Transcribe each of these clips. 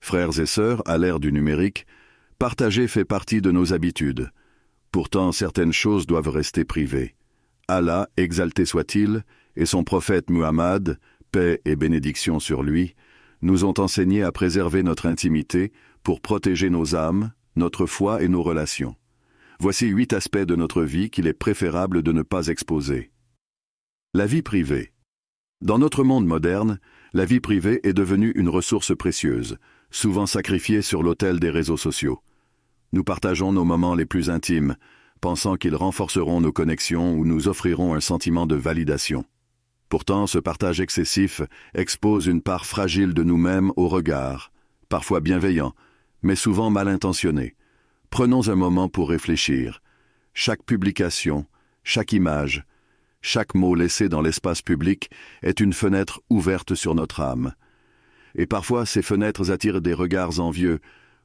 Frères et sœurs, à l'ère du numérique, partager fait partie de nos habitudes. Pourtant, certaines choses doivent rester privées. Allah, exalté soit-il, et son prophète Muhammad, paix et bénédiction sur lui, nous ont enseigné à préserver notre intimité pour protéger nos âmes, notre foi et nos relations. Voici 8 aspects de notre vie qu'il est préférable de ne pas exposer. La vie privée. Dans notre monde moderne, la vie privée est devenue une ressource précieuse, souvent sacrifiée sur l'autel des réseaux sociaux. Nous partageons nos moments les plus intimes, pensant qu'ils renforceront nos connexions ou nous offriront un sentiment de validation. Pourtant, ce partage excessif expose une part fragile de nous-mêmes au regard, parfois bienveillant, mais souvent mal intentionné. Prenons un moment pour réfléchir. Chaque publication, chaque image, chaque mot laissé dans l'espace public est une fenêtre ouverte sur notre âme. Et parfois, ces fenêtres attirent des regards envieux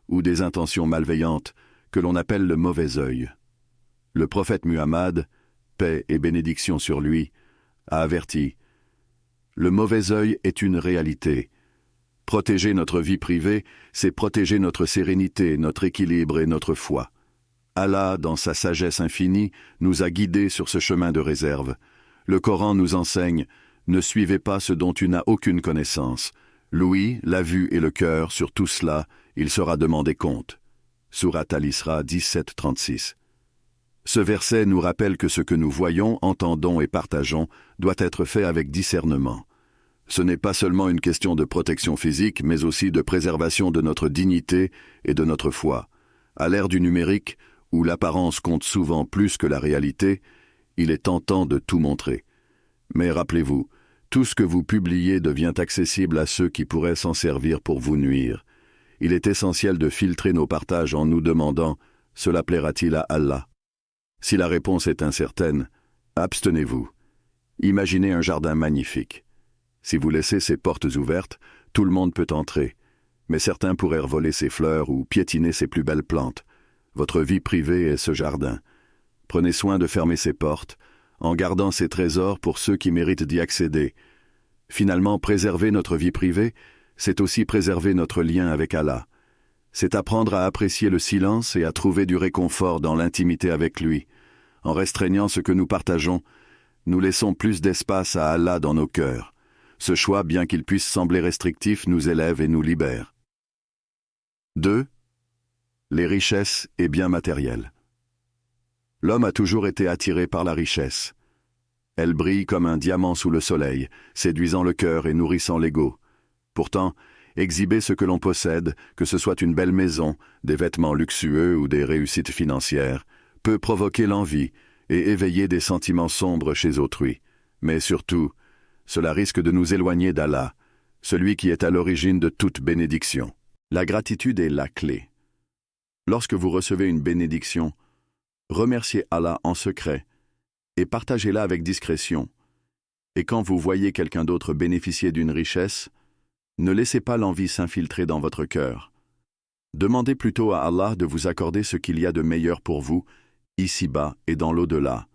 ou des intentions malveillantes que l'on appelle le mauvais œil. Le prophète Muhammad, paix et bénédiction sur lui, a averti « Le mauvais œil est une réalité. Protéger notre vie privée, c'est protéger notre sérénité, notre équilibre et notre foi. Allah, dans sa sagesse infinie, nous a guidés sur ce chemin de réserve. Le Coran nous enseigne « Ne suivez pas ce dont tu n'as aucune connaissance. L'ouïe, la vue et le cœur, sur tout cela, il sera demandé compte. » Surat Al-Isra 17-36. Ce verset nous rappelle que ce que nous voyons, entendons et partageons doit être fait avec discernement. Ce n'est pas seulement une question de protection physique, mais aussi de préservation de notre dignité et de notre foi. À l'ère du numérique, où l'apparence compte souvent plus que la réalité, il est tentant de tout montrer. Mais rappelez-vous, tout ce que vous publiez devient accessible à ceux qui pourraient s'en servir pour vous nuire. Il est essentiel de filtrer nos partages en nous demandant « Cela plaira-t-il à Allah ?» Si la réponse est incertaine, abstenez-vous. Imaginez un jardin magnifique. Si vous laissez ses portes ouvertes, tout le monde peut entrer. Mais certains pourraient voler ses fleurs ou piétiner ses plus belles plantes. Votre vie privée est ce jardin. Prenez soin de fermer ses portes, en gardant ses trésors pour ceux qui méritent d'y accéder. Finalement, préserver notre vie privée, c'est aussi préserver notre lien avec Allah. C'est apprendre à apprécier le silence et à trouver du réconfort dans l'intimité avec lui. En restreignant ce que nous partageons, nous laissons plus d'espace à Allah dans nos cœurs. Ce choix, bien qu'il puisse sembler restrictif, nous élève et nous libère. 2. Les richesses et biens matériels. L'homme a toujours été attiré par la richesse. Elle brille comme un diamant sous le soleil, séduisant le cœur et nourrissant l'ego. Pourtant, exhiber ce que l'on possède, que ce soit une belle maison, des vêtements luxueux ou des réussites financières, peut provoquer l'envie et éveiller des sentiments sombres chez autrui. Mais surtout, cela risque de nous éloigner d'Allah, celui qui est à l'origine de toute bénédiction. La gratitude est la clé. Lorsque vous recevez une bénédiction, remerciez Allah en secret et partagez-la avec discrétion. Et quand vous voyez quelqu'un d'autre bénéficier d'une richesse, ne laissez pas l'envie s'infiltrer dans votre cœur. Demandez plutôt à Allah de vous accorder ce qu'il y a de meilleur pour vous, ici-bas et dans l'au-delà.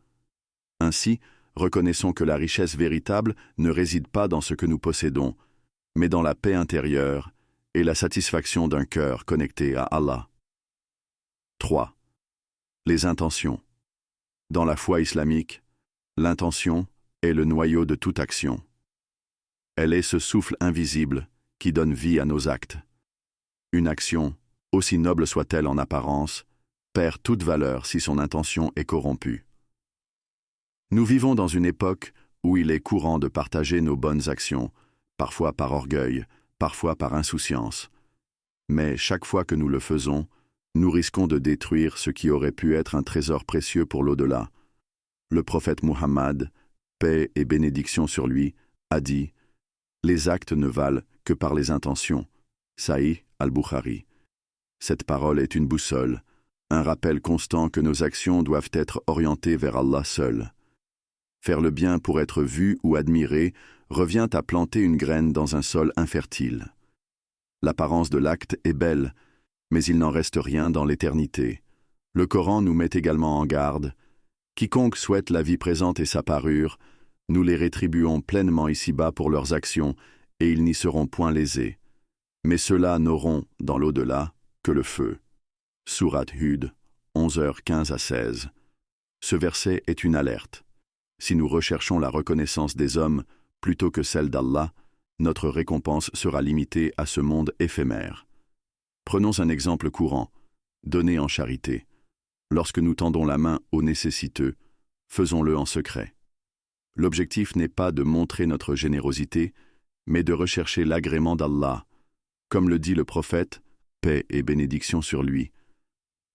Ainsi, reconnaissons que la richesse véritable ne réside pas dans ce que nous possédons, mais dans la paix intérieure et la satisfaction d'un cœur connecté à Allah. 3. Les intentions. Dans la foi islamique, l'intention est le noyau de toute action. Elle est ce souffle invisible qui donne vie à nos actes. Une action, aussi noble soit-elle en apparence, perd toute valeur si son intention est corrompue. Nous vivons dans une époque où il est courant de partager nos bonnes actions, parfois par orgueil, parfois par insouciance. Mais chaque fois que nous le faisons, nous risquons de détruire ce qui aurait pu être un trésor précieux pour l'au-delà. Le prophète Muhammad, paix et bénédiction sur lui, a dit « Les actes ne valent que par les intentions » Sahih al-Bukhari. Cette parole est une boussole, un rappel constant que nos actions doivent être orientées vers Allah seul. Faire le bien pour être vu ou admiré revient à planter une graine dans un sol infertile. L'apparence de l'acte est belle, mais il n'en reste rien dans l'éternité. Le Coran nous met également en garde. Quiconque souhaite la vie présente et sa parure, nous les rétribuons pleinement ici-bas pour leurs actions, et ils n'y seront point lésés. Mais ceux-là n'auront, dans l'au-delà, que le feu. Sourate Hud, 11h15 à 16. Ce verset est une alerte. Si nous recherchons la reconnaissance des hommes plutôt que celle d'Allah, notre récompense sera limitée à ce monde éphémère. Prenons un exemple courant. Donner en charité. Lorsque nous tendons la main aux nécessiteux, faisons-le en secret. L'objectif n'est pas de montrer notre générosité, mais de rechercher l'agrément d'Allah. Comme le dit le prophète, paix et bénédiction sur lui.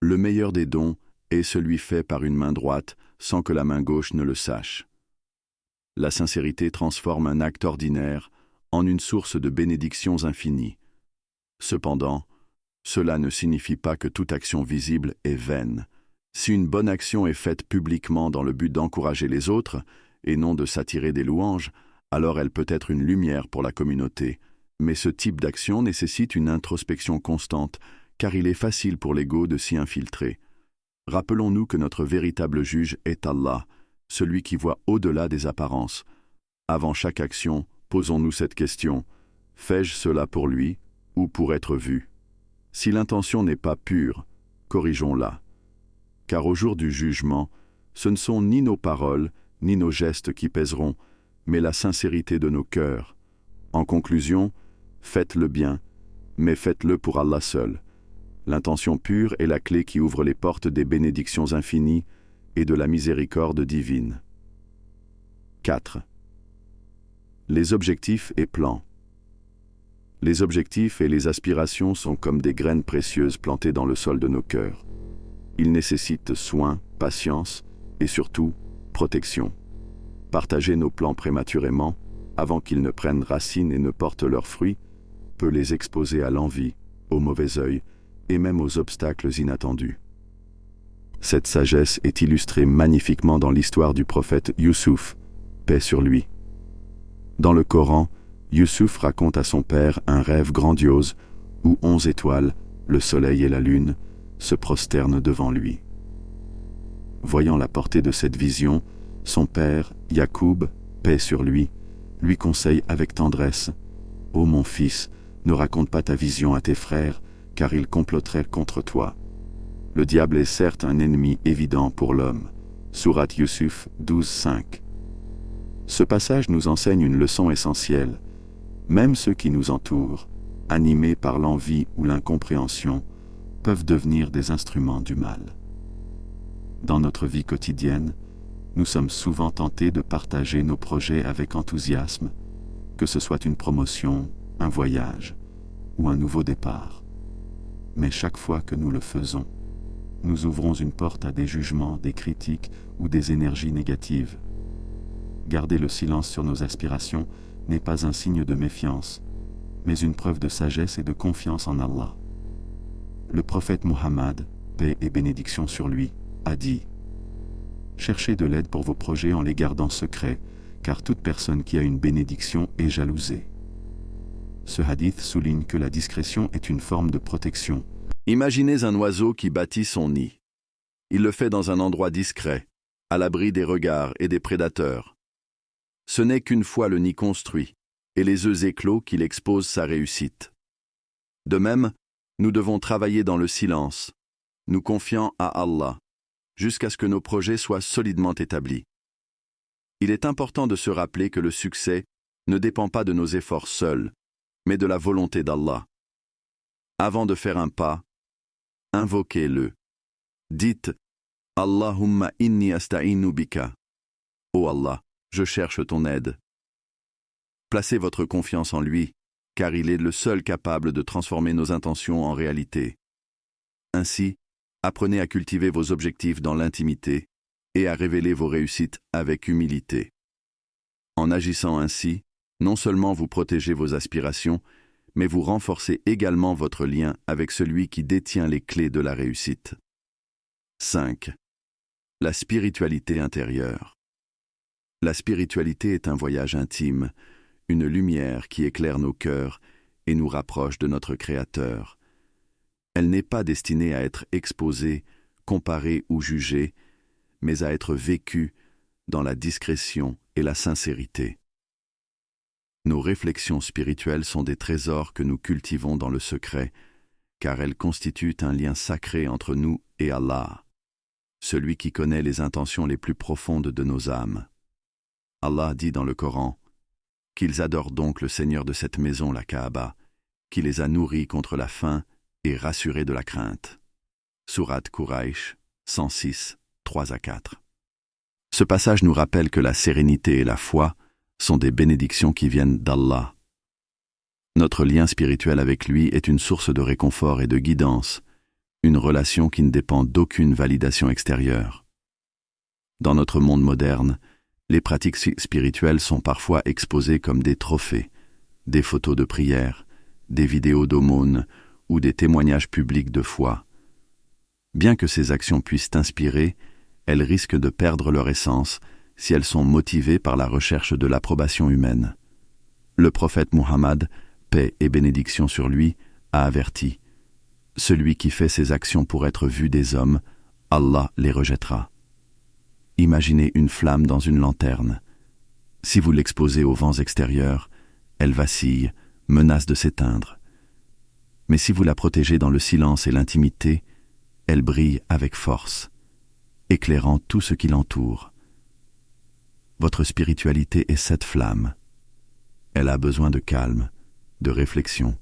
Le meilleur des dons est celui fait par une main droite sans que la main gauche ne le sache. La sincérité transforme un acte ordinaire en une source de bénédictions infinies. Cependant, cela ne signifie pas que toute action visible est vaine. Si une bonne action est faite publiquement dans le but d'encourager les autres, et non de s'attirer des louanges, alors elle peut être une lumière pour la communauté. Mais ce type d'action nécessite une introspection constante, car il est facile pour l'ego de s'y infiltrer. Rappelons-nous que notre véritable juge est Allah, celui qui voit au-delà des apparences. Avant chaque action, posons-nous cette question: fais-je cela pour lui ou pour être vu? Si l'intention n'est pas pure, corrigeons-la. Car au jour du jugement, ce ne sont ni nos paroles, ni nos gestes qui pèseront, mais la sincérité de nos cœurs. En conclusion, faites le bien, mais faites-le pour Allah seul. L'intention pure est la clé qui ouvre les portes des bénédictions infinies et de la miséricorde divine. 4. Les objectifs et plans. Les objectifs et les aspirations sont comme des graines précieuses plantées dans le sol de nos cœurs. Ils nécessitent soin, patience et surtout protection. Partager nos plans prématurément, avant qu'ils ne prennent racine et ne portent leurs fruits, peut les exposer à l'envie, au mauvais œil et même aux obstacles inattendus. Cette sagesse est illustrée magnifiquement dans l'histoire du prophète Youssouf, paix sur lui. Dans le Coran, Youssouf raconte à son père un rêve grandiose où 11 étoiles, le soleil et la lune, se prosternent devant lui. Voyant la portée de cette vision, son père, Yacoub, paix sur lui conseille avec tendresse: « Ô mon fils, ne raconte pas ta vision à tes frères, car ils comploteraient contre toi. Le diable est certes un ennemi évident pour l'homme. » Sourate Youssouf 12:5. Ce passage nous enseigne une leçon essentielle. Même ceux qui nous entourent, animés par l'envie ou l'incompréhension, peuvent devenir des instruments du mal. Dans notre vie quotidienne, nous sommes souvent tentés de partager nos projets avec enthousiasme, que ce soit une promotion, un voyage ou un nouveau départ. Mais chaque fois que nous le faisons, nous ouvrons une porte à des jugements, des critiques ou des énergies négatives. Garder le silence sur nos aspirations n'est pas un signe de méfiance, mais une preuve de sagesse et de confiance en Allah. Le prophète Muhammad, paix et bénédiction sur lui, a dit: « Cherchez de l'aide pour vos projets en les gardant secrets, car toute personne qui a une bénédiction est jalousée. » Ce hadith souligne que la discrétion est une forme de protection. Imaginez un oiseau qui bâtit son nid. Il le fait dans un endroit discret, à l'abri des regards et des prédateurs. Ce n'est qu'une fois le nid construit et les œufs éclos qu'il expose sa réussite. De même, nous devons travailler dans le silence, nous confiant à Allah, jusqu'à ce que nos projets soient solidement établis. Il est important de se rappeler que le succès ne dépend pas de nos efforts seuls, mais de la volonté d'Allah. Avant de faire un pas, invoquez-le. Dites « Allahumma inni asta'inu bika » « Ô Allah, je cherche ton aide. » Placez votre confiance en lui, car il est le seul capable de transformer nos intentions en réalité. Ainsi, apprenez à cultiver vos objectifs dans l'intimité et à révéler vos réussites avec humilité. En agissant ainsi, non seulement vous protégez vos aspirations, mais vous renforcez également votre lien avec celui qui détient les clés de la réussite. 5. La spiritualité intérieure. La spiritualité est un voyage intime, une lumière qui éclaire nos cœurs et nous rapproche de notre Créateur. Elle n'est pas destinée à être exposée, comparée ou jugée, mais à être vécue dans la discrétion et la sincérité. Nos réflexions spirituelles sont des trésors que nous cultivons dans le secret, car elles constituent un lien sacré entre nous et Allah, celui qui connaît les intentions les plus profondes de nos âmes. Allah dit dans le Coran qu'ils adorent donc le Seigneur de cette maison, la Kaaba, qui les a nourris contre la faim et rassurés de la crainte. Sourate Quraysh 106, 3-4. Ce passage nous rappelle que la sérénité et la foi sont des bénédictions qui viennent d'Allah. Notre lien spirituel avec lui est une source de réconfort et de guidance, une relation qui ne dépend d'aucune validation extérieure. Dans notre monde moderne, les pratiques spirituelles sont parfois exposées comme des trophées, des photos de prière, des vidéos d'aumône ou des témoignages publics de foi. Bien que ces actions puissent inspirer, elles risquent de perdre leur essence si elles sont motivées par la recherche de l'approbation humaine. Le prophète Muhammad, paix et bénédiction sur lui, a averti « Celui qui fait ces actions pour être vu des hommes, Allah les rejettera. » Imaginez une flamme dans une lanterne. Si vous l'exposez aux vents extérieurs, elle vacille, menace de s'éteindre. Mais si vous la protégez dans le silence et l'intimité, elle brille avec force, éclairant tout ce qui l'entoure. Votre spiritualité est cette flamme. Elle a besoin de calme, de réflexion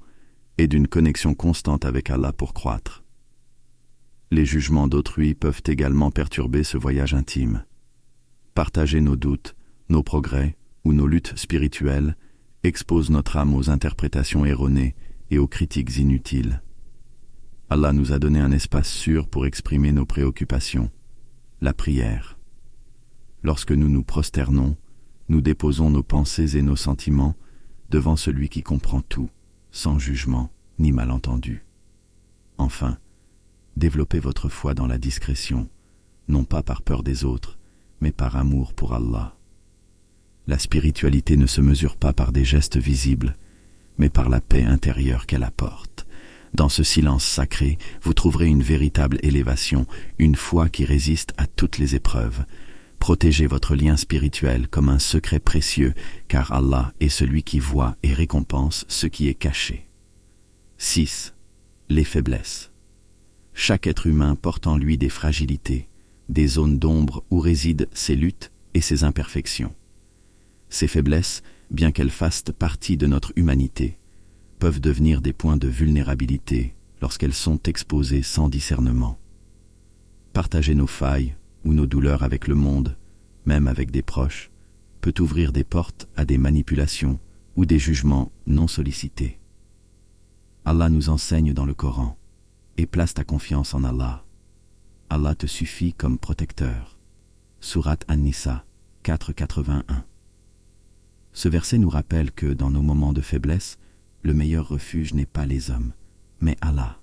et d'une connexion constante avec Allah pour croître. Les jugements d'autrui peuvent également perturber ce voyage intime. Partager nos doutes, nos progrès ou nos luttes spirituelles expose notre âme aux interprétations erronées et aux critiques inutiles. Allah nous a donné un espace sûr pour exprimer nos préoccupations, la prière. Lorsque nous nous prosternons, nous déposons nos pensées et nos sentiments devant celui qui comprend tout, sans jugement ni malentendu. Enfin, développez votre foi dans la discrétion, non pas par peur des autres, mais par amour pour Allah. La spiritualité ne se mesure pas par des gestes visibles, mais par la paix intérieure qu'elle apporte. Dans ce silence sacré, vous trouverez une véritable élévation, une foi qui résiste à toutes les épreuves. Protégez votre lien spirituel comme un secret précieux, car Allah est celui qui voit et récompense ce qui est caché. 6. Les faiblesses. Chaque être humain porte en lui des fragilités, des zones d'ombre où résident ses luttes et ses imperfections. Ces faiblesses, bien qu'elles fassent partie de notre humanité, peuvent devenir des points de vulnérabilité lorsqu'elles sont exposées sans discernement. Partager nos failles ou nos douleurs avec le monde, même avec des proches, peut ouvrir des portes à des manipulations ou des jugements non sollicités. Allah nous enseigne dans le Coran et place ta confiance en Allah. Allah te suffit comme protecteur. Sourate An-Nisa 4:81. Ce verset nous rappelle que dans nos moments de faiblesse, le meilleur refuge n'est pas les hommes, mais Allah.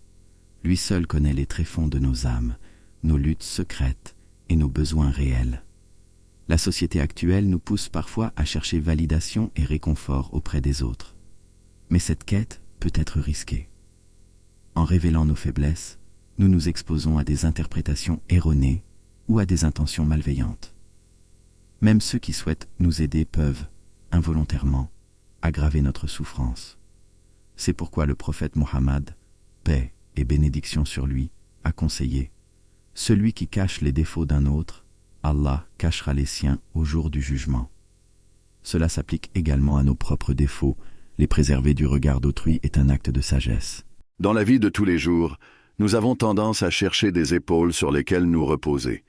Lui seul connaît les tréfonds de nos âmes, nos luttes secrètes et nos besoins réels. La société actuelle nous pousse parfois à chercher validation et réconfort auprès des autres. Mais cette quête peut être risquée. En révélant nos faiblesses, nous nous exposons à des interprétations erronées ou à des intentions malveillantes. Même ceux qui souhaitent nous aider peuvent, involontairement, aggraver notre souffrance. C'est pourquoi le prophète Muhammad, paix et bénédiction sur lui, a conseillé « Celui qui cache les défauts d'un autre, Allah cachera les siens au jour du jugement. » Cela s'applique également à nos propres défauts. Les préserver du regard d'autrui est un acte de sagesse. Dans la vie de tous les jours, nous avons tendance à chercher des épaules sur lesquelles nous reposer.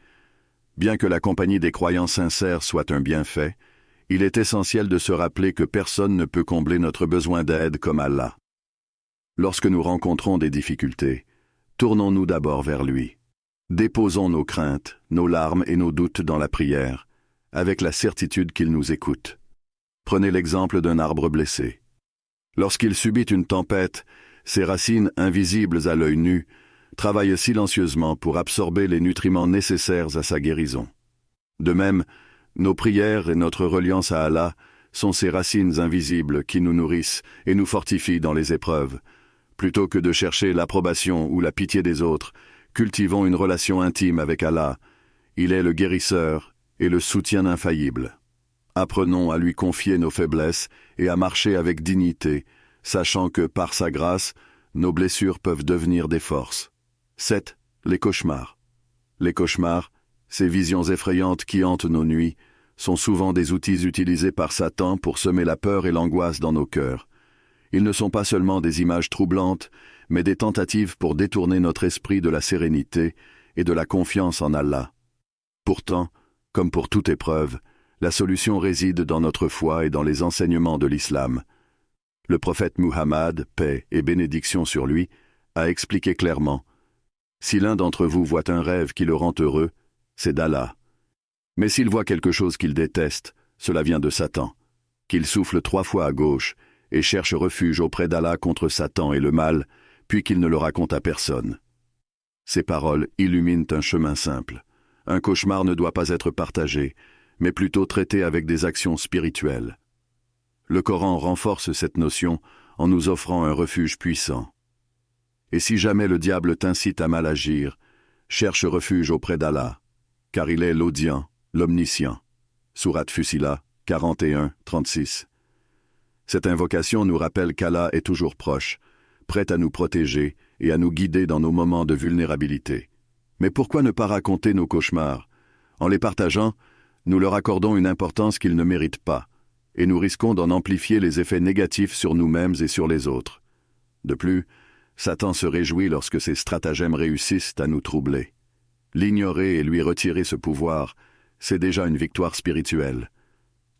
Bien que la compagnie des croyants sincères soit un bienfait, il est essentiel de se rappeler que personne ne peut combler notre besoin d'aide comme Allah. Lorsque nous rencontrons des difficultés, tournons-nous d'abord vers lui. Déposons nos craintes, nos larmes et nos doutes dans la prière, avec la certitude qu'il nous écoute. Prenez l'exemple d'un arbre blessé. Lorsqu'il subit une tempête, ses racines invisibles à l'œil nu travaillent silencieusement pour absorber les nutriments nécessaires à sa guérison. De même, nos prières et notre reliance à Allah sont ces racines invisibles qui nous nourrissent et nous fortifient dans les épreuves. Plutôt que de chercher l'approbation ou la pitié des autres, cultivons une relation intime avec Allah. Il est le guérisseur et le soutien infaillible. Apprenons à lui confier nos faiblesses et à marcher avec dignité, sachant que par sa grâce, nos blessures peuvent devenir des forces. 7. Les cauchemars. Les cauchemars, ces visions effrayantes qui hantent nos nuits, sont souvent des outils utilisés par Satan pour semer la peur et l'angoisse dans nos cœurs. Ils ne sont pas seulement des images troublantes, mais des tentatives pour détourner notre esprit de la sérénité et de la confiance en Allah. Pourtant, comme pour toute épreuve, la solution réside dans notre foi et dans les enseignements de l'islam. Le prophète Muhammad, paix et bénédiction sur lui, a expliqué clairement « Si l'un d'entre vous voit un rêve qui le rend heureux, c'est d'Allah. Mais s'il voit quelque chose qu'il déteste, cela vient de Satan. Qu'il souffle 3 fois à gauche et cherche refuge auprès d'Allah contre Satan et le mal, puis qu'il ne le raconte à personne. » Ces paroles illuminent un chemin simple. Un cauchemar ne doit pas être partagé, mais plutôt traité avec des actions spirituelles. Le Coran renforce cette notion en nous offrant un refuge puissant. Et si jamais le diable t'incite à mal agir, cherche refuge auprès d'Allah, car il est l'audient, l'omniscient. Sourate Fussilat, 41-36. Cette invocation nous rappelle qu'Allah est toujours proche, prêt à nous protéger et à nous guider dans nos moments de vulnérabilité. Mais pourquoi ne pas raconter nos cauchemars? En les partageant, nous leur accordons une importance qu'ils ne méritent pas, et nous risquons d'en amplifier les effets négatifs sur nous-mêmes et sur les autres. De plus, Satan se réjouit lorsque ses stratagèmes réussissent à nous troubler. L'ignorer et lui retirer ce pouvoir, c'est déjà une victoire spirituelle.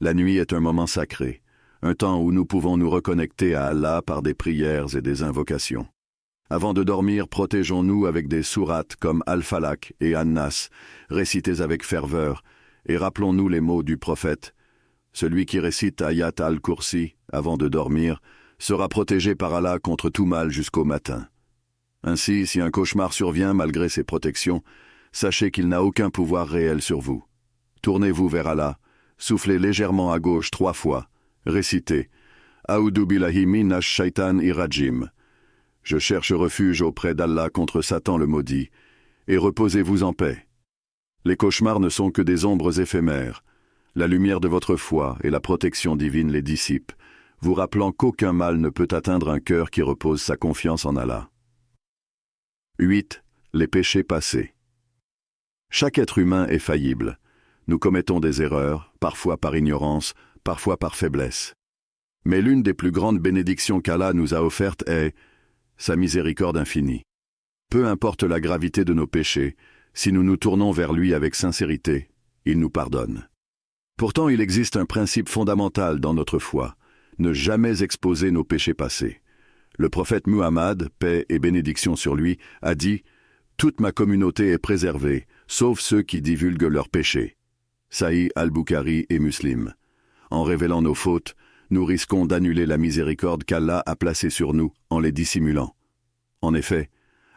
La nuit est un moment sacré, un temps où nous pouvons nous reconnecter à Allah par des prières et des invocations. Avant de dormir, protégeons-nous avec des sourates comme Al-Falaq et An-Nas, récités avec ferveur, et rappelons-nous les mots du prophète. Celui qui récite Ayat al-Kursi avant de dormir sera protégé par Allah contre tout mal jusqu'au matin. Ainsi, si un cauchemar survient malgré ses protections, sachez qu'il n'a aucun pouvoir réel sur vous. Tournez-vous vers Allah, soufflez légèrement à gauche 3 fois, récitez A'udhu billahi minash shaitanir rajim. Je cherche refuge auprès d'Allah contre Satan le maudit, et reposez-vous en paix. Les cauchemars ne sont que des ombres éphémères. La lumière de votre foi et la protection divine les dissipent, vous rappelant qu'aucun mal ne peut atteindre un cœur qui repose sa confiance en Allah. 8. Les péchés passés. Chaque être humain est faillible. Nous commettons des erreurs, parfois par ignorance, parfois par faiblesse. Mais l'une des plus grandes bénédictions qu'Allah nous a offertes est sa miséricorde infinie. Peu importe la gravité de nos péchés, si nous nous tournons vers lui avec sincérité, il nous pardonne. Pourtant, il existe un principe fondamental dans notre foi, ne jamais exposer nos péchés passés. Le prophète Muhammad, paix et bénédiction sur lui, a dit « Toute ma communauté est préservée, sauf ceux qui divulguent leurs péchés. » Sahih al-Bukhari et Muslim. En révélant nos fautes, nous risquons d'annuler la miséricorde qu'Allah a placée sur nous en les dissimulant. En effet,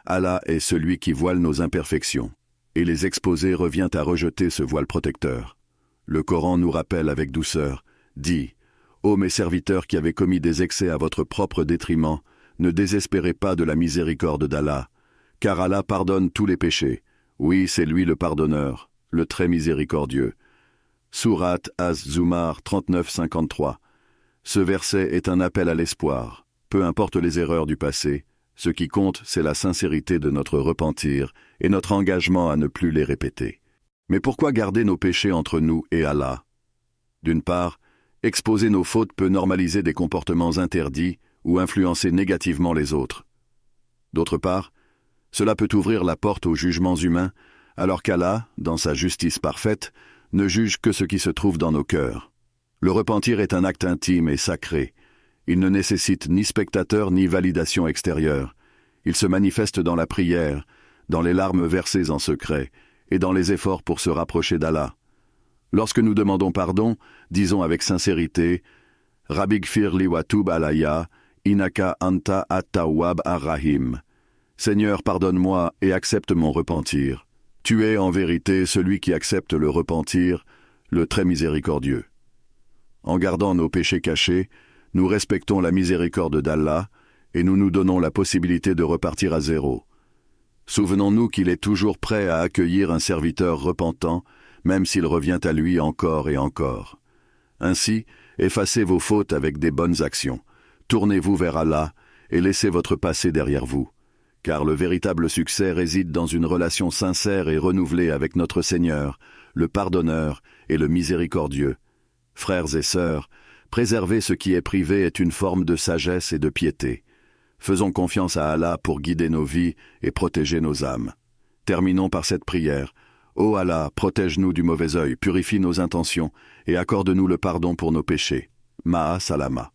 Allah est celui qui voile nos imperfections, et les exposer revient à rejeter ce voile protecteur. Le Coran nous rappelle avec douceur, dit « Ô mes serviteurs qui avez commis des excès à votre propre détriment, ne désespérez pas de la miséricorde d'Allah, car Allah pardonne tous les péchés. Oui, c'est lui le pardonneur, le très miséricordieux. » Sourate Az-Zumar 39-53. Ce verset est un appel à l'espoir. Peu importe les erreurs du passé, ce qui compte, c'est la sincérité de notre repentir et notre engagement à ne plus les répéter. Mais pourquoi garder nos péchés entre nous et Allah? D'une part, exposer nos fautes peut normaliser des comportements interdits ou influencer négativement les autres. D'autre part, cela peut ouvrir la porte aux jugements humains, alors qu'Allah, dans sa justice parfaite, ne juge que ce qui se trouve dans nos cœurs. Le repentir est un acte intime et sacré. Il ne nécessite ni spectateur ni validation extérieure. Il se manifeste dans la prière, dans les larmes versées en secret, et dans les efforts pour se rapprocher d'Allah. Lorsque nous demandons pardon, disons avec sincérité « Rabbigfir li wa tub alayya, inaka anta at-tawwab ar-rahim » Seigneur, pardonne-moi et accepte mon repentir. Tu es en vérité celui qui accepte le repentir, le très miséricordieux. En gardant nos péchés cachés, nous respectons la miséricorde d'Allah et nous nous donnons la possibilité de repartir à zéro. Souvenons-nous qu'il est toujours prêt à accueillir un serviteur repentant, même s'il revient à lui encore et encore. Ainsi, effacez vos fautes avec des bonnes actions. Tournez-vous vers Allah et laissez votre passé derrière vous. Car le véritable succès réside dans une relation sincère et renouvelée avec notre Seigneur, le pardonneur et le miséricordieux. Frères et sœurs, préserver ce qui est privé est une forme de sagesse et de piété. Faisons confiance à Allah pour guider nos vies et protéger nos âmes. Terminons par cette prière. Ô Allah, protège-nous du mauvais œil, purifie nos intentions et accorde-nous le pardon pour nos péchés. Ma'a Salama.